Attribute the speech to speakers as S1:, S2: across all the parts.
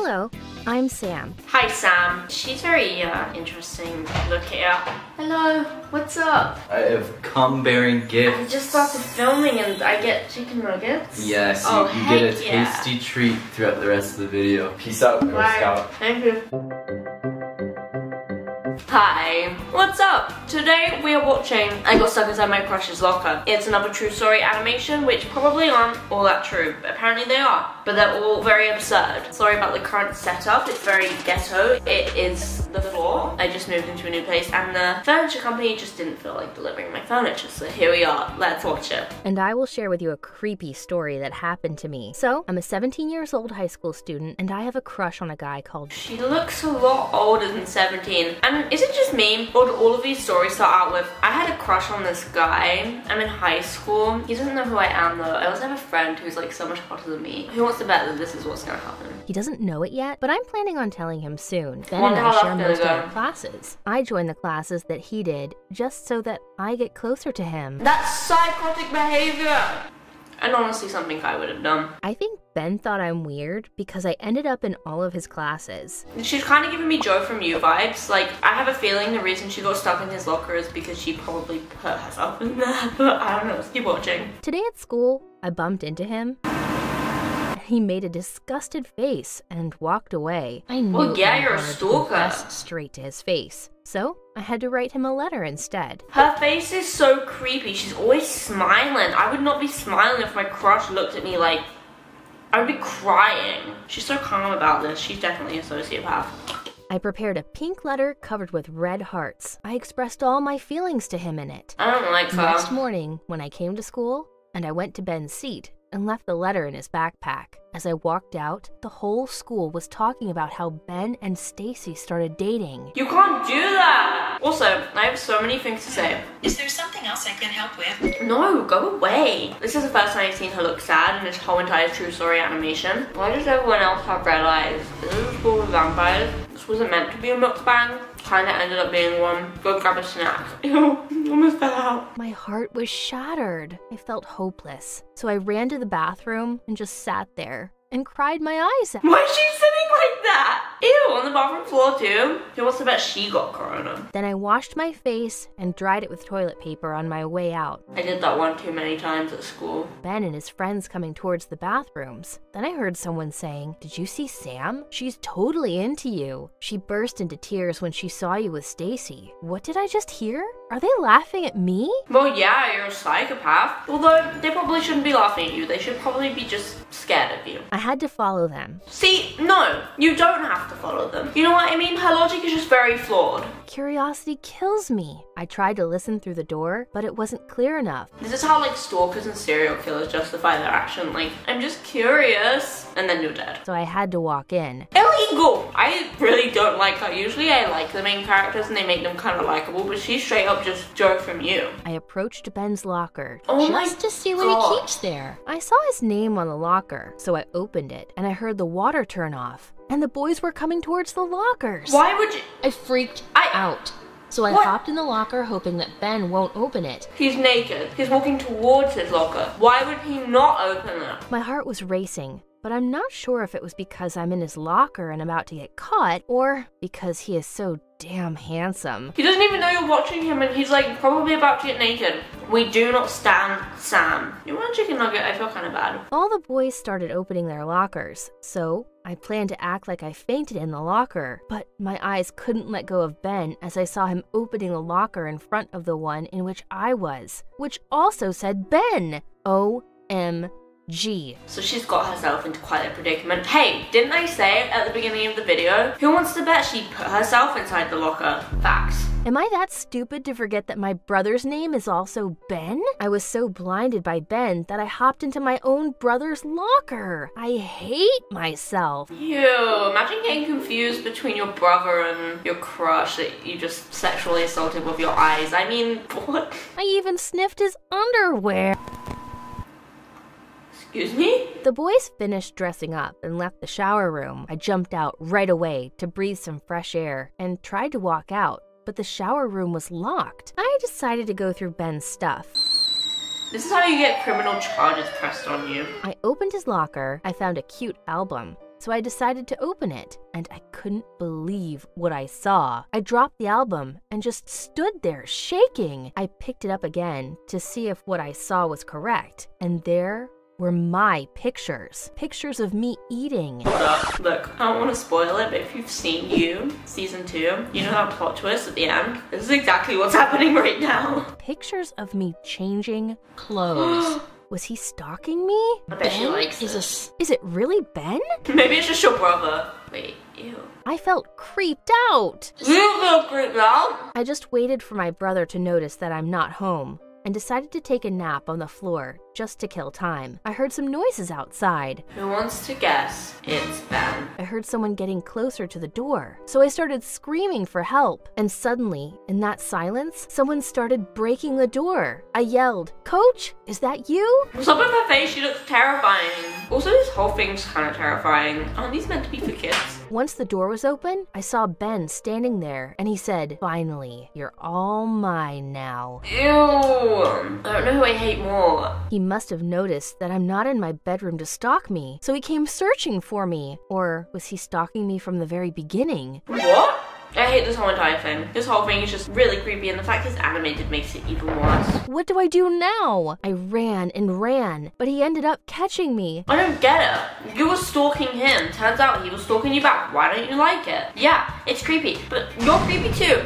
S1: Hello, I'm Sam.
S2: Hi Sam. She's very interesting. Look here. Hello, what's up?
S3: I have cum-bearing gifts.
S2: I just started filming and I get chicken nuggets.
S3: Yes,
S2: oh,
S3: you get a
S2: yeah.
S3: tasty treat throughout the rest of the video. Peace out, Girl Scout.
S2: Thank you. Hi, what's up? Today we are watching I Got Stuck Inside My Crush's Locker. It's another true story animation, which probably aren't all that true. Apparently they are, but they're all very absurd. Sorry about the current setup, it's very ghetto. It is the floor. I just moved into a new place and the furniture company just didn't feel like delivering my furniture, so here we are. Let's watch it.
S1: And I will share with you a creepy story that happened to me. So, I'm a 17 years old high school student and I have a crush on a guy called...
S2: She looks a lot older than 17. And is it just me, or do all of these stories start out with, I had a crush on this guy, I'm in high school, he doesn't know who I am though, I also have a friend who's like so much hotter than me. Who wants to bet that this is what's gonna happen?
S1: He doesn't know it yet, but I'm planning on telling him soon. Ben and I share most of our classes. I join the classes that he did, just so that I get closer to him.
S2: That's psychotic behavior! And honestly something I would have done.
S1: I think Ben thought I'm weird because I ended up in all of his classes.
S2: She's kind of giving me Joe from You vibes. Like, I have a feeling the reason she got stuck in his locker is because she probably put herself in there. But I don't know, let's keep watching.
S1: Today at school, I bumped into him. He made a disgusted face and walked away. I knew
S2: well, yeah, you're a
S1: to
S2: stalker.
S1: confess straight to his face. So, I had to write him a letter instead.
S2: Her face is so creepy. She's always smiling. I would not be smiling if my crush looked at me like... I would be crying. She's so calm about this. She's definitely a sociopath.
S1: I prepared a pink letter covered with red hearts. I expressed all my feelings to him in it.
S2: I don't like her.
S1: Next morning, when I came to school, and I went to Ben's seat and left the letter in his backpack. As I walked out, the whole school was talking about how Ben and Stacy started dating.
S2: You can't do that! Also, I have so many things to say.
S4: Is there something else I can help with?
S2: No, go away. This is the first time I've seen her look sad in this whole entire true story animation. Why does everyone else have red eyes? This is a school with vampires. This wasn't meant to be a mukbang. Kinda ended up being one. Go grab a snack. Ew, almost fell out.
S1: My heart was shattered. I felt hopeless. So I ran to the bathroom and just sat there and cried my eyes out.
S2: Why is she sitting like that? Ew, on the bathroom floor too? Who wants to bet she got corona?
S1: Then I washed my face and dried it with toilet paper on my way out.
S2: I did that one too many times at school.
S1: Ben and his friends coming towards the bathrooms. Then I heard someone saying, "Did you see Sam? She's totally into you. She burst into tears when she saw you with Stacy." What did I just hear? Are they laughing at me?
S2: Well, yeah, you're a psychopath. Although, they probably shouldn't be laughing at you. They should probably be just scared of you.
S1: I had to follow them.
S2: See, no, you don't have to follow them. You know what I mean? Her logic is just very flawed.
S1: Curiosity kills me. I tried to listen through the door, but it wasn't clear enough.
S2: This is how, like, stalkers and serial killers justify their action. Like, I'm just curious, and then you're dead.
S1: So I had to walk in.
S2: Illegal! I really don't like her. Usually I like the main characters and they make them kind of likable, but she's straight up just Joe from You.
S1: I approached Ben's locker
S2: just
S1: to see what he keeps there. I saw his name on the locker, so I opened it and I heard the water turn off. And the boys were coming towards the lockers.
S2: Why would you?
S1: I freaked out. So I hopped in the locker hoping that Ben won't open it.
S2: He's naked. He's walking towards his locker. Why would he not open it?
S1: My heart was racing, but I'm not sure if it was because I'm in his locker and about to get caught, or because he is so damn handsome.
S2: He doesn't even know you're watching him and he's like probably about to get naked. We do not stand Sam. You want a chicken nugget? I feel kind of bad.
S1: All the boys started opening their lockers, so I planned to act like I fainted in the locker. But my eyes couldn't let go of Ben as I saw him opening the locker in front of the one in which I was, which also said Ben. OMG.
S2: So she's got herself into quite a predicament. Hey, didn't I say at the beginning of the video? Who wants to bet she put herself inside the locker? Facts.
S1: Am I that stupid to forget that my brother's name is also Ben? I was so blinded by Ben that I hopped into my own brother's locker. I hate myself.
S2: Ew, imagine getting confused between your brother and your crush that you just sexually assaulted with your eyes. I mean, what?
S1: I even sniffed his underwear.
S2: Excuse me?
S1: The boys finished dressing up and left the shower room. I jumped out right away to breathe some fresh air and tried to walk out, but the shower room was locked. I decided to go through Ben's stuff.
S2: This is how you get criminal charges pressed on you.
S1: I opened his locker. I found a cute album. so I decided to open it, and I couldn't believe what I saw. I dropped the album and just stood there shaking. I picked it up again to see if what I saw was correct, and there were my pictures. Pictures of me eating.
S2: Hold up. Look, I don't want to spoil it, but if you've seen You, season 2, you know that plot twist at the end? This is exactly what's happening right now.
S1: Pictures of me changing clothes. Was he stalking me?
S2: I bet she likes this.
S1: Is it really Ben?
S2: Maybe it's just your brother. Wait, ew.
S1: I felt creeped out.
S2: You feel creeped out?
S1: I just waited for my brother to notice that I'm not home and decided to take a nap on the floor just to kill time. I heard some noises outside.
S2: Who wants to guess? It's Ben.
S1: I heard someone getting closer to the door, so I started screaming for help. And suddenly, in that silence, someone started breaking the door. I yelled, "Coach, is that you?"
S2: What's up with her face? She looks terrifying. Also, this whole thing's kind of terrifying. Aren't these meant to be for kids?
S1: Once the door was open, I saw Ben standing there, and he said, "Finally, you're all mine now."
S2: Ew. I don't know who I hate more.
S1: He must have noticed that I'm not in my bedroom to stalk me, so he came searching for me. Or was he stalking me from the very beginning?
S2: What? I hate this whole entire thing. This whole thing is just really creepy, and the fact it's animated makes it even worse.
S1: What do I do now? I ran and ran, but he ended up catching me.
S2: I don't get it. You were stalking him. Turns out he was stalking you back. Why don't you like it? Yeah, it's creepy, but you're creepy too.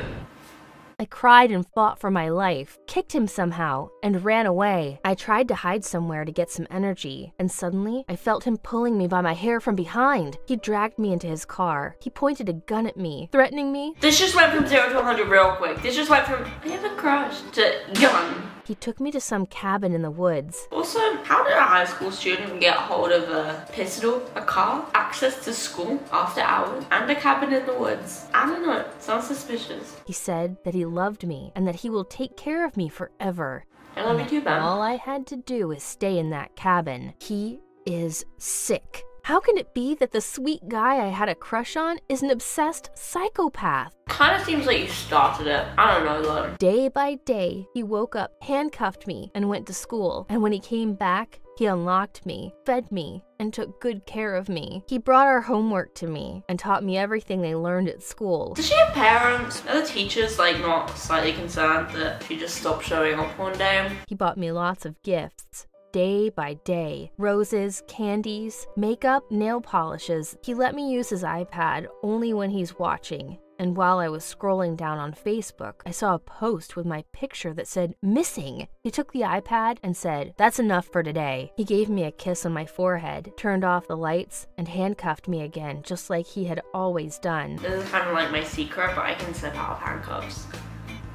S1: I cried and fought for my life, kicked him somehow, and ran away. I tried to hide somewhere to get some energy, and suddenly I felt him pulling me by my hair from behind. He dragged me into his car. He pointed a gun at me, threatening me.
S2: This just went from 0 to 100 real quick. This just went from, I have a crush, to gun.
S1: He took me to some cabin in the woods.
S2: Also, how did a high school student get hold of a pistol, a car, access to school after hours, and a cabin in the woods? I don't know. Sounds suspicious.
S1: He said that he loved me and that he will take care of me forever.
S2: I love you too, Ben.
S1: All I had to do is stay in that cabin. He is sick. How can it be that the sweet guy I had a crush on is an obsessed psychopath?
S2: Kind of seems like you started it. I don't know though.
S1: Day by day, he woke up, handcuffed me, and went to school. And when he came back, he unlocked me, fed me, and took good care of me. He brought our homework to me and taught me everything they learned at school.
S2: Does she have parents? Are the teachers like not slightly concerned that she just stopped showing up one day?
S1: He bought me lots of gifts. Day by day. Roses, candies, makeup, nail polishes. He let me use his iPad only when he's watching. And while I was scrolling down on Facebook, I saw a post with my picture that said, "Missing." He took the iPad and said, "That's enough for today." He gave me a kiss on my forehead, turned off the lights, and handcuffed me again, just like he had always done.
S2: This is kind of like my secret, but I can slip out of handcuffs.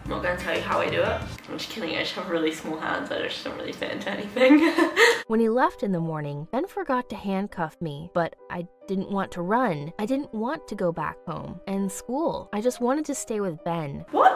S2: I'm not going to tell you how I do it. I'm just kidding, I just have really small hands. I just don't really fit into anything.
S1: When he left in the morning, Ben forgot to handcuff me, but I didn't want to run. I didn't want to go back home and school. I just wanted to stay with Ben.
S2: What?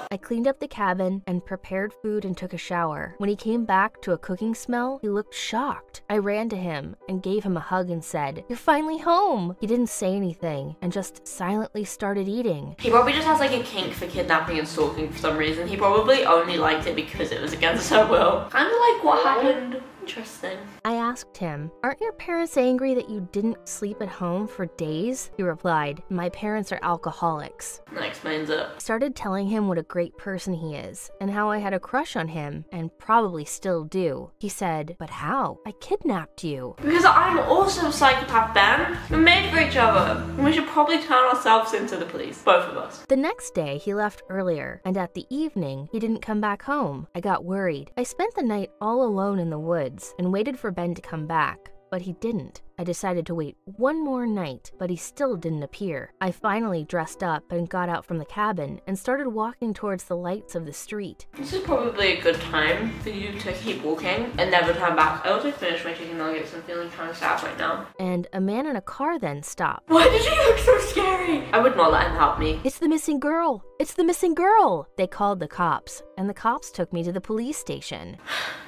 S1: I cleaned up the cabin and prepared food and took a shower. When he came back to a cooking smell, he looked shocked. I ran to him and gave him a hug and said, "You're finally home." He didn't say anything and just silently started eating.
S2: He probably just has like a kink for kidnapping and stalking for some reason. He probably only liked it because it was against her will. Kind of like what happened. Interesting.
S1: I asked him, "Aren't your parents angry that you didn't sleep at home for days?" He replied, "My parents are alcoholics."
S2: That explains it.
S1: I started telling him what a great person he is and how I had a crush on him and probably still do. He said, "But how? I kidnapped you."
S2: Because I'm also a psychopath, Ben. We're made for each other. And we should probably turn ourselves into the police. Both of us.
S1: The next day, he left earlier, and at the evening, he didn't come back home. I got worried. I spent the night all alone in the woods and waited for Ben to come back, but he didn't. I decided to wait one more night, but he still didn't appear. I finally dressed up and got out from the cabin and started walking towards the lights of the street.
S2: This is probably a good time for you to keep walking and never turn back. I also finished my chicken nuggets. I'm feeling kind of sad right now.
S1: And a man in a car then stopped.
S2: Why did he look so scary? I would not let him help me.
S1: "It's the missing girl! It's the missing girl!" They called the cops, and the cops took me to the police station.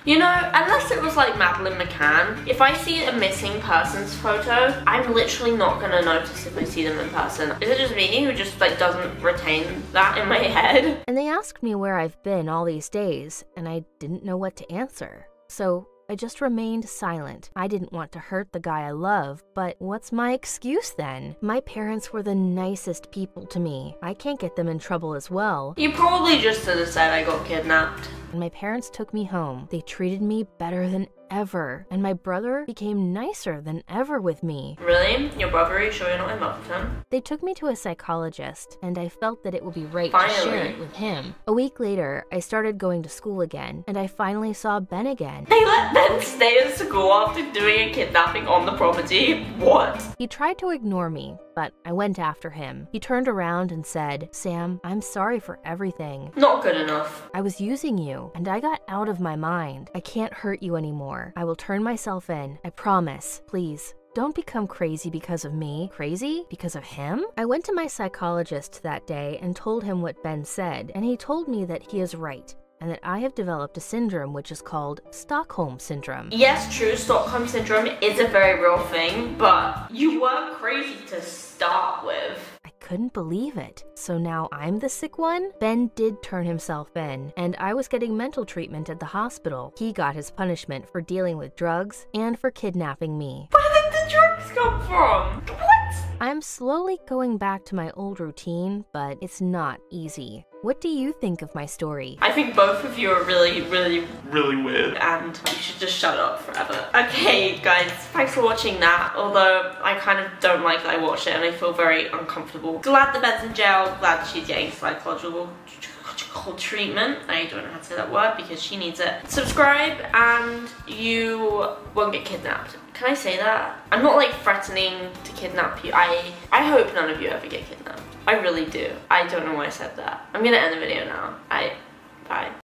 S2: You know, unless it was like Madeleine McCann, if I see a missing person's photo, I'm literally not gonna notice if I see them in person. Is it just me who just like doesn't retain that in my head?
S1: And they asked me where I've been all these days, and I didn't know what to answer. So I just remained silent. I didn't want to hurt the guy I love, but what's my excuse then? My parents were the nicest people to me. I can't get them in trouble as well.
S2: You probably just should have said I got kidnapped.
S1: And my parents took me home. They treated me better than ever, and my brother became nicer than ever with me.
S2: Really? Your brother? Are you sure you're not in love with him?
S1: They took me to a psychologist, and I felt that it would be right to share it with him. A week later, I started going to school again, and I finally saw Ben again.
S2: They let Ben stay at school after doing a kidnapping on the property? What?
S1: He tried to ignore me, but I went after him. He turned around and said, "Sam, I'm sorry for everything.
S2: Not good enough.
S1: I was using you, and I got out of my mind. I can't hurt you anymore. I will turn myself in. I promise. Please, don't become crazy because of me." Crazy? Because of him? I went to my psychologist that day and told him what Ben said, and he told me that he is right, and that I have developed a syndrome which is called Stockholm Syndrome.
S2: Yes, true, Stockholm Syndrome is a very real thing, but you were crazy to start with.
S1: I couldn't believe it. So now I'm the sick one? Ben did turn himself in, and I was getting mental treatment at the hospital. He got his punishment for dealing with drugs and for kidnapping me.
S2: Where did the drugs come from? What?
S1: I'm slowly going back to my old routine, but it's not easy. What do you think of my story?
S2: I think both of you are really weird, and you should just shut up forever. Okay, guys, thanks for watching that, although I kind of don't like that I watched it and I feel very uncomfortable. Glad the bed's in jail, glad she's getting psychological treatment. I don't know how to say that word because she needs it. Subscribe and you won't get kidnapped. Can I say that? I'm not like threatening to kidnap you. I hope none of you ever get kidnapped. I really do. I don't know why I said that. I'm gonna end the video now. Bye.